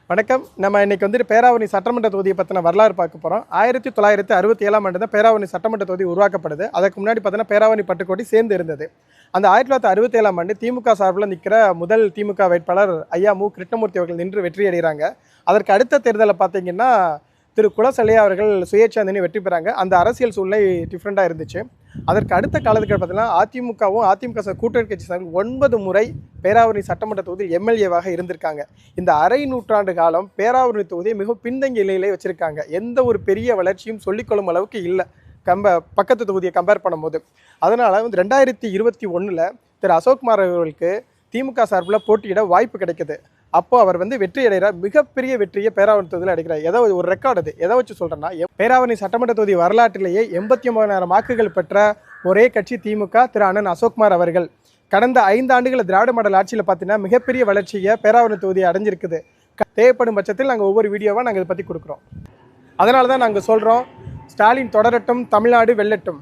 வணக்கம். நம்ம இன்னைக்கு வந்துட்டு பேராவூரணி சட்டமன்ற தொகுதியை பற்றின வரலாறு பார்க்க போகிறோம். 1967ஆம் ஆண்டு தான் பேராவூரணி சட்டமன்ற தொகுதி உருவாக்கப்படுது. அதுக்கு முன்னாடி பார்த்தீங்கன்னா பேராவூரணி பட்டுக்கோட்டை சேர்ந்து இருந்தது. அந்த 1967ஆம் ஆண்டு திமுக சார்பில் நிற்கிற முதல் திமுக வேட்பாளர் ஐயா மு. கிருஷ்ணமூர்த்தி அவர்கள் நின்று வெற்றி அடைகிறாங்க. அதற்கு அடுத்த தேர்தலில் பார்த்தீங்கன்னா திரு குலசலையா அவர்கள் சுயேட்சை வெற்றி பெறாங்க. அந்த அரசியல் சூழ்நிலை டிஃப்ரெண்ட்டாக இருந்துச்சு. அதற்கு அடுத்த காலத்துக்கு பார்த்தீங்கன்னா அதிமுக கூட்டணி கட்சி சார்பில் 9 முறை பேராவூரணி சட்டமன்ற தொகுதியில் எம்எல்ஏவாக இருந்திருக்காங்க. இந்த அரை நூற்றாண்டு காலம் பேராவூரணி தொகுதியை மிக பின்தங்கிய நிலையிலே வச்சுருக்காங்க. எந்த ஒரு பெரிய வளர்ச்சியும் சொல்லிக்கொள்ளும் அளவுக்கு இல்லை பக்கத்து தொகுதியை கம்பேர் பண்ணும்போது. அதனால் 2021 திரு அசோக்குமார் அவர்களுக்கு திமுக சார்பில் போட்டியிட வாய்ப்பு கிடைக்குது. அப்போ அவர் வெற்றி அடைகிறார். மிகப்பெரிய வெற்றியை பேராவூரணி தொகுதியில் அடைக்கிறார். ஏதோ ஒரு ரெக்கார்டு அது. எதை வச்சு சொல்கிறேன்னா, பேராவூரணி சட்டமன்ற தொகுதி வரலாற்றிலேயே 89,000 வாக்குகள் பெற்ற ஒரே கட்சி திமுக. திரு அண்ணன் அசோக்குமார் அவர்கள் கடந்த 5 ஆண்டுகள் திராவிட மாடல் ஆட்சியில் பார்த்தீங்கன்னா மிகப்பெரிய வளர்ச்சியை பேராவூரணி தொகுதியை அடைஞ்சிருக்குது. தேவைப்படும் பட்சத்தில் நாங்கள் ஒவ்வொரு வீடியோவாக நாங்கள் இதை பற்றி கொடுக்குறோம். அதனால தான் நாங்கள் சொல்கிறோம், ஸ்டாலின் தொடரட்டும், தமிழ்நாடு வெல்லட்டும்.